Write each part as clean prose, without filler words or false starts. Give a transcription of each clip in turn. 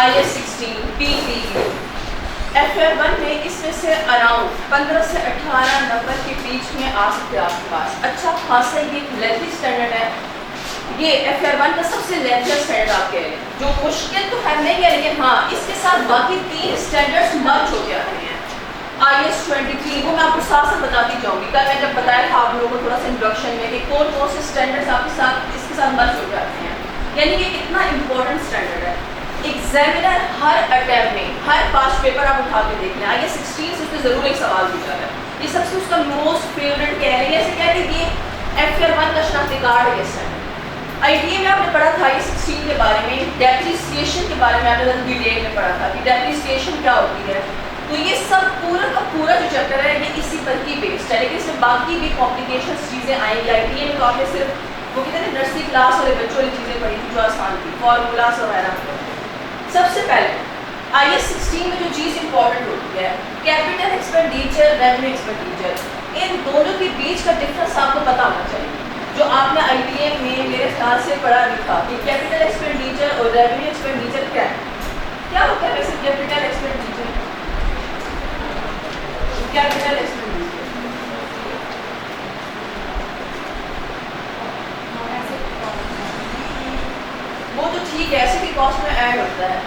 IS-16 PPU FR1 में इसमें से अराउंड 15 से 18 नंबर के बीच में आ सकते हैं आपके पास। अच्छा खासा ये लेंथी स्टैंडर्ड है, ये FR1 का सबसे लेंथी स्टैंडर्ड आप कह रहे हैं, जो मुश्किल तो है नहीं है, लेकिन हाँ इसके साथ बाकी 3 स्टैंडर्ड्स मर्ज हो गया है। IS-23 वो मैं आपको साथ साथ बताती जाऊँगी। कल मैं जब बताया था आप लोगों को थोड़ा सा इंट्रोडक्शन में कि कौन कौन से स्टैंडर्ड्स आपके साथ इसके साथ मर्ज हो जाते हैं, यानी कि कितना इंपॉर्टेंट स्टैंडर्ड है। एग्जामिनर हर अटैम्प्ट में हर पास पेपर आप उठा के देख लें, IS-16 से उसमें ज़रूर एक सवाल पूछा है, ये सबसे उसका मोस्ट फेवरेट कह रही है, ऐसे कह रही है FR1 का शनाख्ती कार्ड है। स्टैंडर्ड ITA में आपने पढ़ा था IS-16 के बारे में, डेप्रिसिएशन के बारे में आपने डिटेल में पढ़ा था कि डेप्रिसिएशन क्या होती है। तो ये सब पूरा का पूरा जो चैप्टर है ये इसी पर ही बेस्ड है, लेकिन इसमें बाकी भी कॉम्प्लिकेशन चीज़ें आएंगी। ITA में तो आपने सिर्फ वो कहते हैं नर्सरी क्लास वाले बच्चों वाली चीज़ें पढ़ी थी जो आसान थी, फॉर्मूलास वगैरह। सबसे पहले IS-16 में जो चीज़ इंपॉर्टेंट होती है कैपिटल एक्सपेंडिचर, रेवेन्यू एक्सपेंडिचर, इन दोनों के बीच का डिफरेंस आपको पता होना चाहिए। जो आपने ITA में मेरे ख्याल से पढ़ा लिखा कि कैपिटल एक्सपेंडिचर और रेवेन्यू एक्सपेंडिचर क्या है, क्या होता है वैसे कैपिटल एक्सपेंडिचर? कैपिटल एक्सपेंडिचर वो तो ठीक है, ऐसे भी कॉस्ट में ऐड होता है।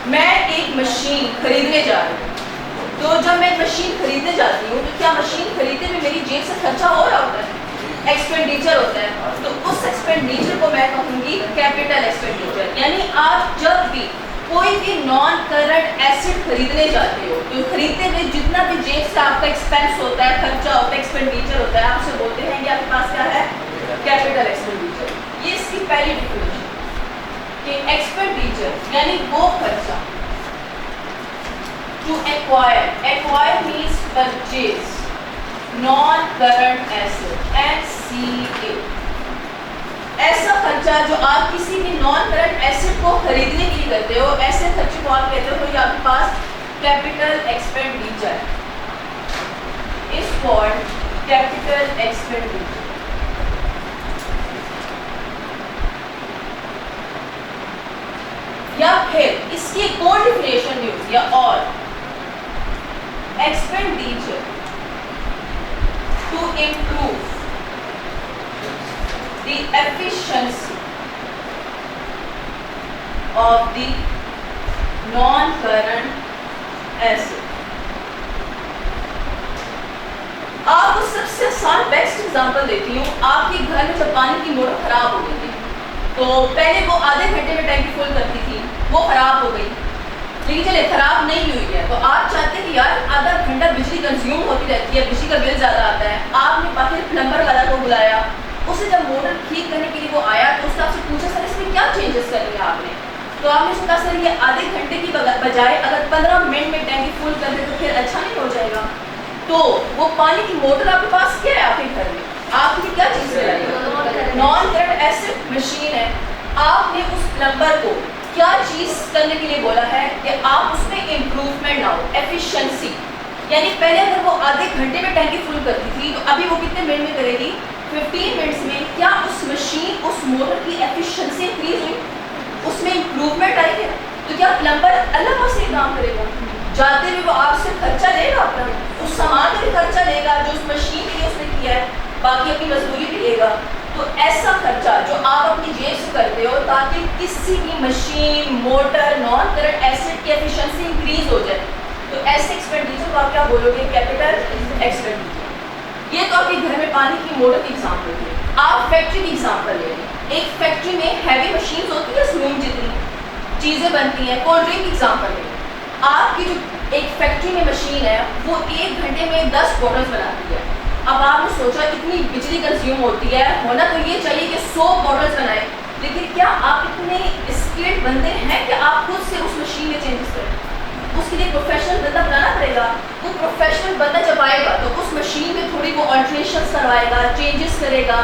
मैं एक मशीन खरीदने जा रही हूँ, तो जब मैं एक मशीन खरीदने जाती हूँ तो क्या मशीन खरीदने में मेरी जेब से खर्चा हो रहा होता है, एक्सपेंडिचर होता है, तो उस एक्सपेंडिचर को मैं कहूँगी कैपिटल एक्सपेंडिचर। यानी आप जब भी कोई भी नॉन करंट एसेट खरीदने जाते हो तो खरीदते हुए जितना भी जेब से आपका एक्सपेंस होता है, खर्चा होता है, एक्सपेंडिचर होता है, आपसे बोलते हैं कि आपके पास क्या है, कैपिटल एक्सपेंडिचर। ये इसकी पहली डिफिनेशन कि एक्सपेंडिचर यानी वो खर्चा to acquire, acquire means purchase non current asset NCA, ऐसा खर्चा जो आप किसी भी नॉन करंट एसेट को खरीदने के लिए करते हो, ऐसे खर्चे को आप कहते हो तो ये आपके पास capital expenditure is called capital expenditure. या फिर इसकी एक और डिफिनेशन भी होती है, और expenditure to improve the efficiency of the non-current asset। आपको सबसे आसान बेस्ट एग्जांपल देती हूँ। आपके घर में जब पानी की मोटर खराब हो गई थी, तो पहले वो आधे घंटे में टैंकी फुल करती थी, वो खराब हो गई, लेकिन चले खराब नहीं हुई है, तो आप चाहते हैं कि यार आधा घंटा बिजली कंज्यूम होती रहती है, बिजली का बिल ज़्यादा आता है। आपने बाकी प्लम्बर वाला को बुलाया, उसे जब मोटर ठीक करने के लिए वो आया तो उसने आपसे पूछा सर इसमें क्या चेंजेस करनी है आपने, तो आपने सोचा सर ये आधे घंटे की बजाय अगर 15 मिनट में टैंकी फुल कर दे तो फिर अच्छा नहीं हो जाएगा। तो वो पानी की मोटर आपके पास क्या है, आपके घर में आपने क्या चीज़ लगाई, नॉन करंट एसेट मशीन है। आपने उस प्लम्बर को क्या चीज़ करने के लिए बोला है कि आप उसमें इम्प्रूवमेंट लाओ, एफिशिएंसी। यानी पहले अगर वो आधे घंटे में टैंकी फुल करती थी तो अभी वो कितने मिनट में करेगी, 15 मिनट्स में। क्या उस मशीन उस मोटर की एफिशिएंसी इंक्रीज हुई, उसमें इंप्रूवमेंट आई है? तो क्या प्लम्बर अल्लाह से काम करेगा, जाते हुए वो आपसे खर्चा लेगा, अपना उस सामान का भी खर्चा लेगा जो उस मशीन के लिए उसने किया है, बाकी अपनी मजदूरी भी लेगा। तो ऐसा खर्चा जो आप अपनी जेब से करते हो ताकि किसी भी machine, motor, non current asset की एफिशिएंसी इंक्रीज हो जाए, तो ऐसे एक्सपेंडिचर को आप क्या बोलोगे, कैपिटल एक्सपेंडिचर। ये तो आपके घर में पानी की मोटर की एग्जाम्पल है। आप फैक्ट्री की एग्जाम्पल ले लें, एक फैक्ट्री में हैवी मशीन्स होती है, रूम जितनी चीज़ें बनती हैं। कोल्ड ड्रिंक की एग्जाम्पल ले, आपकी जो एक फैक्ट्री में मशीन है वो 1 घंटे में 10 बॉटल्स बनाती है। अब आपने सोचा इतनी बिजली कंज्यूम होती है, होना तो ये चाहिए कि 100 बॉटल्स बनाए, लेकिन क्या आप इतने स्किल्ड बंदे हैं कि आप खुद से उस मशीन में चेंजेस करें? उसके लिए प्रोफेशनल बंदा बनाना पड़ेगा। वो प्रोफेशनल बंदा जब आएगा तो उस मशीन में थोड़ी वो अल्ट्रेशन करवाएगा, चेंजेस करेगा।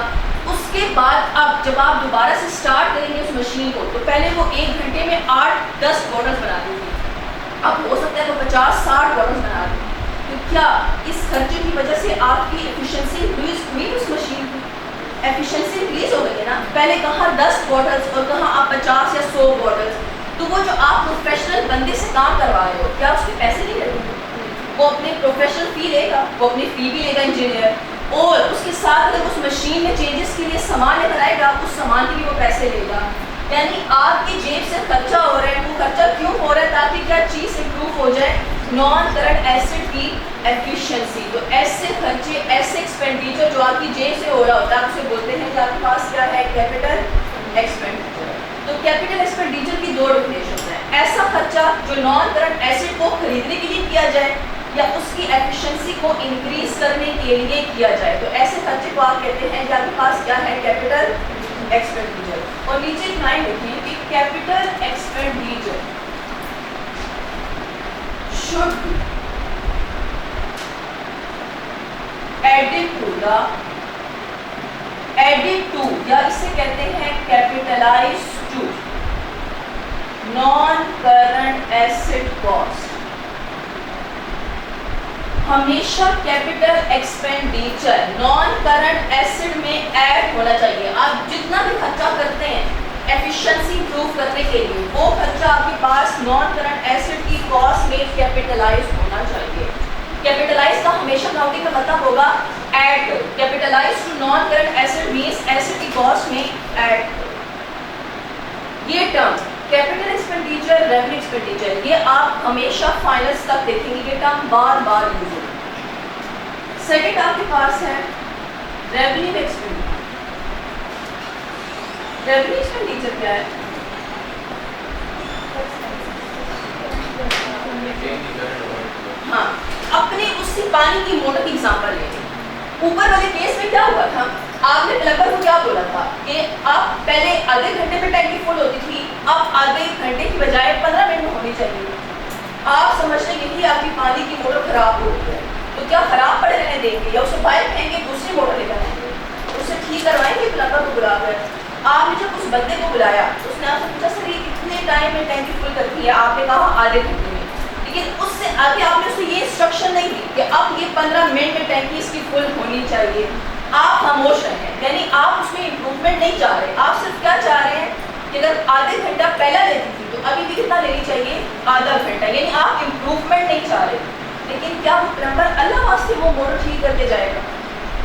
उसके बाद अब जब आप दोबारा से स्टार्ट करेंगे उस मशीन को, तो पहले वो 1 घंटे में 8-10 बॉटल्स बना देंगे, अब हो सकता है वो 50-60 बॉटल्स बना दें। तो क्या इस खर्चे की वजह से आपकी एफिशिएंसी इंक्रीज हुई? उस मशीन की एफिशिएंसी इंक्रीज हो गई है ना। पहले कहाँ 10 बॉटल्स और कहाँ आप 50 या 100 बॉटल्स। तो वो जो आप प्रोफेशनल बंदे से काम करवा रहे हो, क्या उसके पैसे नहीं लगेंगे? वो अपने प्रोफेशनल फी लेगा, वो अपनी फी भी लेगा इंजीनियर, और उसके साथ अगर उस मशीन में चेंजेस के लिए सामान लेकर आएगा, उस सामान के भी वो पैसे लेगा। यानी आपकी जेब से खर्चा हो रहा है, वो खर्चा क्यों हो रहा है? ताकि क्या चीज़ इम्प्रूव हो जाए, नॉन करंट एसेट की एफिशिएंसी। तो ऐसे खर्चे, ऐसे एक्सपेंडिचर जो आपकी जेब से हो रहा होता है, आप उसे बोलते हैं कि आपके पास क्या है, कैपिटल एक्सपेंडिचर। तो कैपिटल एक्सपेंडिचर की दो डेफिनेशन है, ऐसा खर्चा जो नॉन करंट एसेट को खरीदने के लिए किया जाए या उसकी एफिशिएंसी को इंक्रीज करने के लिए किया जाए। तो ऐसे खर्चे को आप कहते हैं कि आपके पास क्या है, कैपिटल एक्सपेंडिचर। और नीचे एक लाइन लिखिए कि capital expenditure should be added to या इसे कहते हैं capitalize to non current asset cost. हमेशा capital expenditure non current asset में ऐड होना चाहिए। आप जितना भी खर्चा करते हैं एफिशिएंसी इंप्रूव करने के लिए, वो खर्चा आपके पास नॉन करंट एसेट की कॉस्ट में कैपिटलाइज होना चाहिए। कैपिटलाइज का हमेशा अकाउंटिंग का मतलब होगा add. Capitalise to non current asset means asset की कॉस्ट में ऐड। ये term capital expenditure, revenue expenditure, ये आप हमेशा फाइनल्स तक देखेंगे, ये टर्म बार बार यूज होगा। सेकंड आपके पास है रेवेन्यू एक्सपेंडिचर। रेवेन्यू एक्सपेंडिचर क्या है? हाँ, अपने उसी पानी की मोटर की एग्जांपल लेंगे। ऊपर वाले केस में क्या हुआ था, आपने प्लम्बर को क्या बोला था कि आप पहले आधे घंटे में टैंकी फुल होती थी, अब आधे घंटे की बजाय 15 मिनट में होनी चाहिए। आप समझने के लिए आपकी पानी की मोटर खराब हो गई है, तो क्या खराब पड़े रहने देंगे या उसे बाहर फेंकेंगे, दूसरी मोटर लेकर आएंगे, उसे ठीक करवाएंगे? प्लम्बर को बुलाकर आपने जब उस बंदे को बुलाया, उसने आपसे पूछा सर ये कितने टाइम में टैंकी फुल करती है? आपने कहा आधे घंटे में। लेकिन उससे आगे आपने उसे ये इंस्ट्रक्शन नहीं दी कि अब ये 15 मिनट में टैंकी इसकी फुल होनी चाहिए। आप खामोश हैं, यानी आप उसमें इम्प्रूवमेंट नहीं चाह रहे। आप सिर्फ क्या चाह रहे हैं कि अगर आधे घंटा पहला लेती थी तो अभी भी कितना लेनी चाहिए, आधा घंटा, यानी आप इम्प्रूवमेंट नहीं चाह रहे। लेकिन क्या वो प्लम्बर अल्लाह वास्ते वो मोटर ठीक करके जाएगा?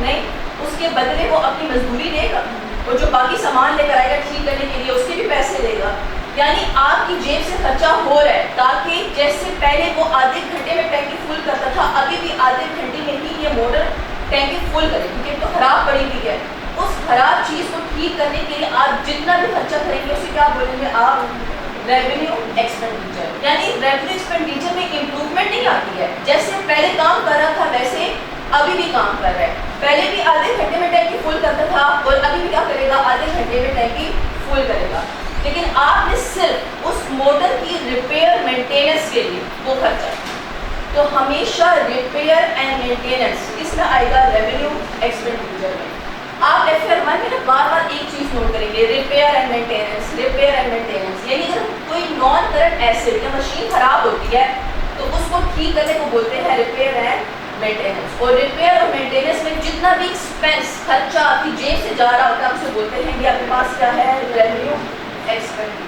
नहीं, उसके बदले वो अपनी मजदूरी देगा, और जो बाकी सामान लेकर आएगा ठीक करने के लिए उसके भी पैसे देगा। यानी आपकी जेब से खर्चा हो रहा है, ताकि जैसे पहले वो आधे घंटे में टैंकी फुल करता था, अभी भी आधे घंटे में ही ये मोटर टैंकी फुल करे, क्योंकि तो खराब पड़ी हुई है। उस खराब चीज़ को ठीक करने के लिए आप जितना भी खर्चा करेंगे उसे क्या बोलेंगे आप, रेवेन्यू एक्सपेंडिचर। यानी रेवेन्यू एक्सपेंडिचर में इम्प्रूवमेंट नहीं आती है, जैसे पहले काम कर रहा था वैसे अभी भी काम कर रहा है। पहले भी आधे घंटे में टैंकी फुल करता था और अभी भी क्या करेगा, आधे घंटे में टैंकी फुल करेगा। लेकिन आपने सिर्फ उस मोटर की रिपेयर मेंटेनेंस के लिए वो खर्चा, तो हमेशा रिपेयर एंड मेंटेनेंस इसमें आएगा रेवेन्यू एक्सपेंडिचर में। आप FR1 में ना बार बार एक चीज़ नोट करेंगे, repair and maintenance, repair and maintenance. यानी अगर कोई नॉन करंट एसेट या मशीन खराब होती है तो उसको ठीक करने को बोलते हैं रिपेयर एंड मेंटेनेंस। और रिपेयर और मेंटेनेंस में जितना भी एक्सपेंस खर्चा आपकी जेब से जा रहा होता है उसे बोलते हैं कि आपके पास क्या है, रेवेन्यू एक्सपेंडिचर।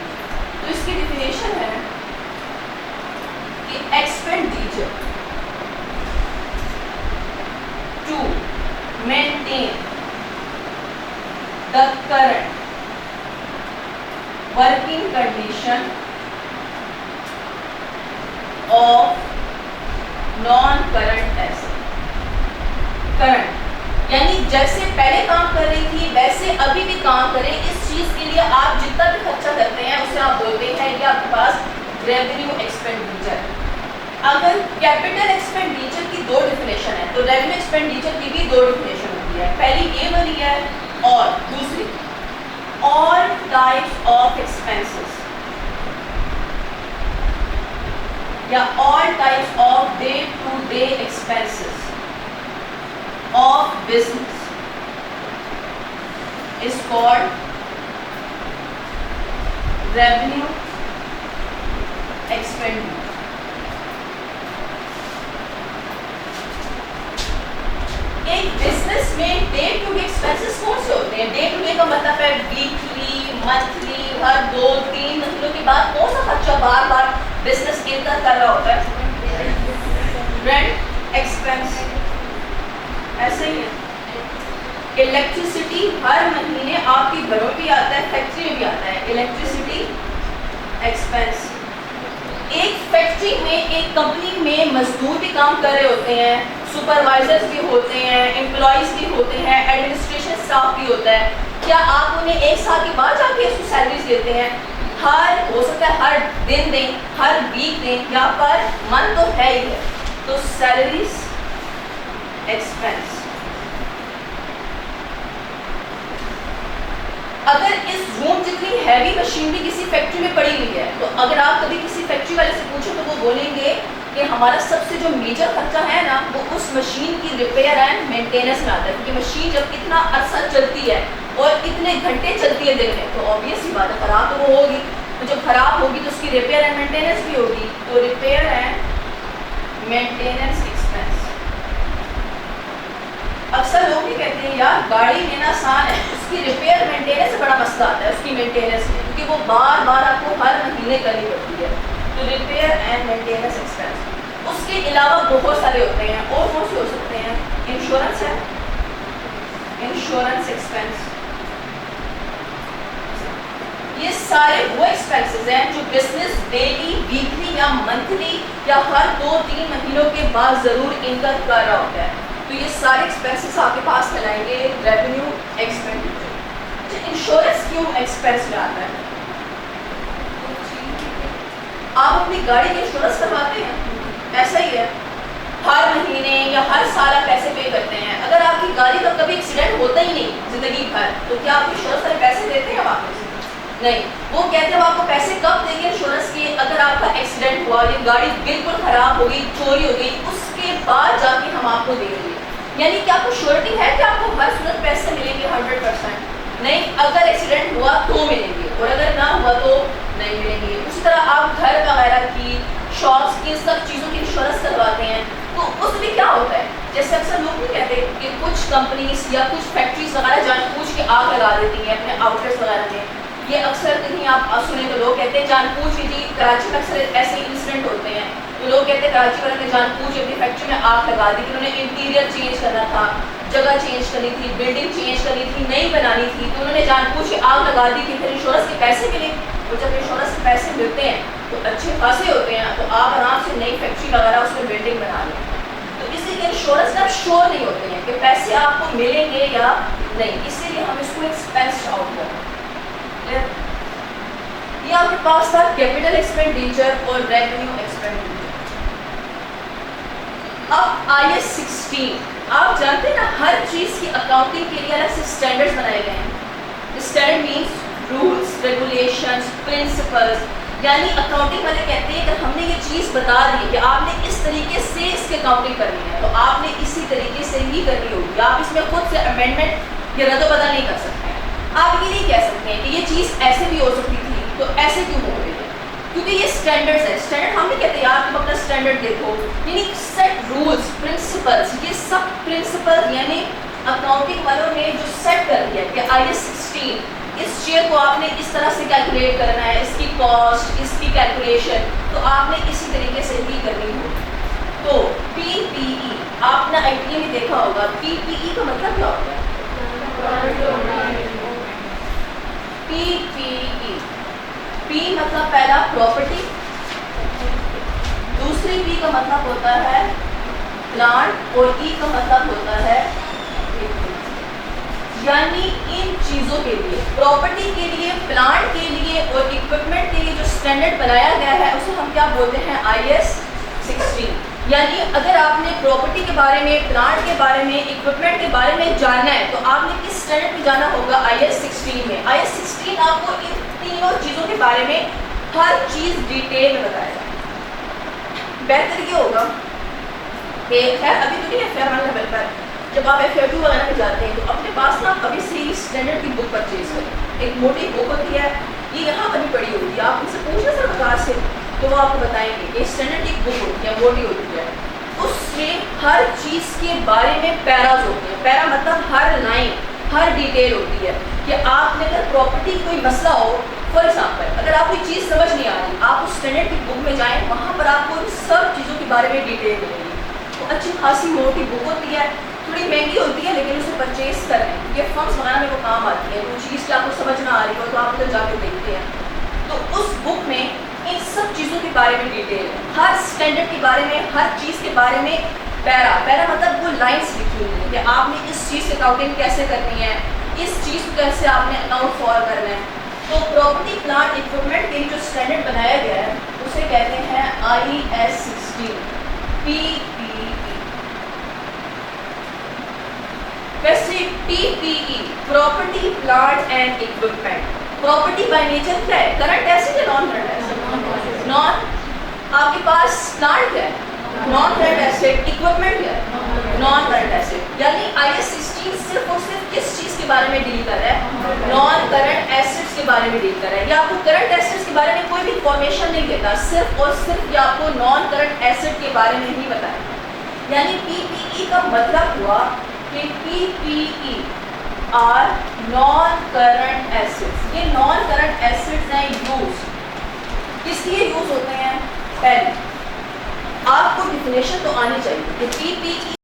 तो इसकी डिफिनेशन है कि expenditure to maintain the current working condition of non current asset. Current यानी जैसे पहले काम कर रही थी वैसे अभी भी काम करें, इस चीज के लिए आप जितना भी खर्चा करते हैं उसे आप बोलते हैं कि आपके पास रेवेन्यू एक्सपेंडिचर। अगर कैपिटल एक्सपेंडिचर की दो डिफिनेशन है तो रेवेन्यू एक्सपेंडिचर की भी दो डिफिनेशन होती है। पहली ये वाली है और दूसरी ऑल टाइप्स ऑफ एक्सपेंसेस या all types of day to day expenses of business is called revenue expenditure। एक बिजनेस में डे टू डे एक्सपेंसेस कौन से होते हैं? डे टू डे का मतलब है वीकली, मंथली, हर 2-3 महीनों के बाद कौन सा खर्चा बार बार बिजनेस इनकम कर रहा होता है। रेंट एक्सपेंस ऐसे ही है। इलेक्ट्रिसिटी हर महीने आपके घरों पे आता है, फैक्ट्री में भी आता है। Electricity expense. एक फैक्ट्री में, एक कंपनी में मजदूर भी काम कर रहे होते हैं, सुपरवाइजर्स भी होते हैं, एम्प्लॉयज़ भी होते हैं, एडमिनिस्ट्रेशन स्टाफ भी होता है। क्या आप उन्हें एक साल के बाद जाके उसको सैलरीज देते हैं? हर हो सकता है हर दिन दें, हर वीक दें, या पर मंथ तो है ही है। तो सैलरीज एक्सपेंस। अगर इस रूम जितनी हैवी मशीनरी किसी फैक्ट्री में पड़ी हुई है, तो अगर आप कभी किसी फैक्ट्री वाले से पूछो तो वो बोलेंगे कि हमारा सबसे जो मेजर खर्चा है ना, वो उस मशीन की रिपेयर एंड मेंटेनेंस में आता है। क्योंकि मशीन जब इतना अरसा चलती है और इतने घंटे चलती है दिन में, तो ऑब्वियस ही बात है ख़राब तो वो होगी। तो जब ख़राब होगी तो उसकी रिपेयर एंड मेंटेनेंस भी होगी। तो रिपेयर एंड मेंटेनेंस एक्सपेंस। अक्सर लोग भी कहते हैं यार गाड़ी लेना आसान है, उसकी रिपेयर मेंटेनेंस से बड़ा मसला आता है उसकी मेंटेनेंस में, क्योंकि वो बार बार आपको हर महीने करनी पड़ती है। तो रिपेयर एंड मेंटेनेंस एक्सपेंस। उसके अलावा बहुत सारे होते हैं, और कौन से हो सकते हैं? इंश्योरेंस है, इंश्योरेंस एक्सपेंस। ये सारे वो एक्सपेंसेस हैं जो बिजनेस डेली, वीकली या मंथली या हर 2-3 महीनों के बाद ज़रूर इनकम कर रहा होता है। तो ये सारे एक्सपेंसेस आपके पास मिलाएंगे रेवेन्यू एक्सपेंडिचर। इंश्योरेंस क्यों एक्सपेंस में आता है? आप अपनी गाड़ी की इंश्योरेंस करवाते हैं, ऐसा ही है। हर महीने या हर साल आप पैसे पे करते हैं। अगर आपकी गाड़ी का कभी एक्सीडेंट होता ही नहीं जिंदगी भर, तो क्या आप इंश्योरेंस वाले पैसे देते हैं वापस? नहीं। वो कहते हैं आपको पैसे कब देंगे इंश्योरेंस के? अगर आपका एक्सीडेंट हुआ, ये गाड़ी बिल्कुल ख़राब हो गई, चोरी हो गई, उसके बाद जाके हम आपको देंगे। यानी कि आपको श्योरिटी है कि आपको हर सूरत पैसे मिलेंगे 100%? नहीं। अगर एक्सीडेंट हुआ तो मिलेंगे, और अगर ना हुआ तो नहीं मिलेंगे। उसी तरह आप घर वगैरह की, शॉप्स की, सब चीज़ों की इंश्योरेंस करवाते हैं, तो उसमें क्या होता है? जैसे अक्सर लोग नहीं कहते कि कुछ कंपनीज या कुछ फैक्ट्रीज वगैरह जानबूझ के आग लगा देती हैं अपने आउटलेट्स वगैरह में। ये अक्सर कहीं आप सुने तो लोग कहते हैं जानबूझ के, जी कराची में अक्सर ऐसे इंसिडेंट होते हैं, तो लोग कहते हैं कराची वाले ने जानबूझ अपनी फैक्ट्री में आग लगा दी कि उन्होंने इंटीरियर चेंज करना था, जगह चेंज करनी थी, बिल्डिंग चेंज करनी थी, नई बनानी थी, तो उन्होंने जानबूझ के आग लगा दी कि फिर इंश्योरेंस के पैसे मिले। और जब इंश्योरेंस के पैसे मिलते हैं तो अच्छे खासे होते हैं, तो आप आराम से नई फैक्ट्री वगैरह उसमें बिल्डिंग बना लें। तो इसीलिए इंश्योरेंस में आप श्योर नहीं होते हैं कि पैसे आपको मिलेंगे या नहीं, इसीलिए हम इसको एक्सपेंस आउट करते हैं। ये आपके पास था कैपिटल एक्सपेंडिचर और रेवेन्यू एक्सपेंडिचर। अब IAS 16 आप जानते हैं ना, हर चीज़ की अकाउंटिंग के लिए अलग से स्टैंडर्ड्स बनाए गए हैं। Standard means rules, regulations, principles. यानी अकाउंटिंग वाले कहते हैं कि हमने ये चीज़ बता दी कि आपने इस तरीके से इसकी अकाउंटिंग करनी है, तो आपने इसी तरीके से ही करनी होगी। आप इसमें खुद से अमेंडमेंट या रद्द-बदल नहीं कर सकते हैं। आप ये नहीं कह सकते हैं कि ये चीज़ ऐसे भी हो सकती थी तो ऐसे क्यों हो गई है, क्योंकि ये स्टैंडर्ड्स है। स्टैंडर्ड हम नहीं कहते यार तुम अपना स्टैंडर्ड देखो, यानी सेट रूल्स, प्रिंसिपल्स। ये सब प्रिंसिपल यानी अकाउंटिंग वालों ने जो सेट कर दिया कि IAS 16 इस शेयर को आपने इस तरह से कैलकुलेट करना है, इसकी कॉस्ट, इसकी कैलकुलेशन तो आपने इसी तरीके से ही करनी होगी। तो PPE आपने ITA में देखा होगा, PPE का मतलब क्या होता है? PPE, P मतलब पहला प्रॉपर्टी, दूसरी P का मतलब होता है प्लांट, और E का मतलब होता है यानी इन चीज़ों के लिए, प्रॉपर्टी के लिए, प्लांट के लिए और इक्विपमेंट के लिए जो स्टैंडर्ड बनाया गया है उसे हम क्या बोलते हैं? IAS 16। यानी अगर आपने प्रॉपर्टी के बारे में, प्लांट के बारे में, इक्विपमेंट के बारे में जानना है तो आपने किस स्टैंडर्ड में जाना होगा? IAS 16 में। IAS 16 आपको इन तीनों चीज़ों के बारे में हर चीज़ डिटेल में बताएगा। बेहतर ये होगा कि खैर अभी तो नहीं है फेयर लेवल पर, जब आप FAQ वगैरह में जाते हैं तो अपने पास ना अभी से ही स्टैंडर्ड की बुक परचेज करें। एक मोटी बुक होती है, ये यहाँ पर भी पड़ी होती है, आप उनसे पूछना सर कहाँ से, तो वो आपको बताएंगे। एक स्टैंडर्ड की बुक होती है, मोटी होती है, उसमें हर चीज़ के बारे में पैराज होते हैं। पैरा मतलब हर लाइन, हर डिटेल होती है कि आपने अगर प्रॉपर्टी कोई मसला हो, फॉर एग्जाम्पल, अगर आपको कोई चीज़ समझ नहीं आ रही, आप उस स्टैंडर्ड की बुक में जाएं, वहाँ पर आपको उन सब चीज़ों के बारे में डिटेल मिलेगी। तो अच्छी खासी मोटी बुक होती है, थोड़ी महंगी होती है, लेकिन उसे परचेज करें, ये फॉर्म्स वगैरह में वो काम आती है। कोई चीज़ की आपको समझ ना आ रही हो तो आप उधर जाके देखते हैं, तो उस बुक में इन सब चीज़ों के बारे में डिटेल है, हर स्टैंडर्ड के बारे में, हर चीज़ के बारे में पैरा पैरा मतलब वो लाइन्स लिखी हुई है कि आपने इस चीज़ से अकाउंटिंग कैसे करनी है, इस चीज़ को कैसे आपने अकाउंट फॉर करना है। तो प्रॉपर्टी प्लांट इक्विपमेंट के लिए जो स्टैंडर्ड बनाया गया है उसे कहते हैं IS 16 PPE। वैसे PPE property plant and equipment, property by nature क्या है, करंट एसेट या नॉन करंट एसेट? नॉन। आपके पास प्लांट क्या है, नॉन करंट एसेट, इक्विपमेंट क्या है, नॉन करंट एसेट। यानी IS 16 सिर्फ और सिर्फ किस चीज़ के बारे में डील कर रहा है, नॉन करंट एसेट्स के बारे में डील कर रहा है। ये आपको करंट एसेट्स के बारे में कोई भी इंफॉर्मेशन नहीं देता, सिर्फ और सिर्फ ये आपको नॉन करंट एसेट के बारे में ही बताया। यानी PPE का मतलब हुआ कि PPE are non current assets. ये नॉन करंट एसेट्स हैं यूज, किस लिए यूज होते हैं? पहले आपको डिफिनेशन तो आनी चाहिए कि PPE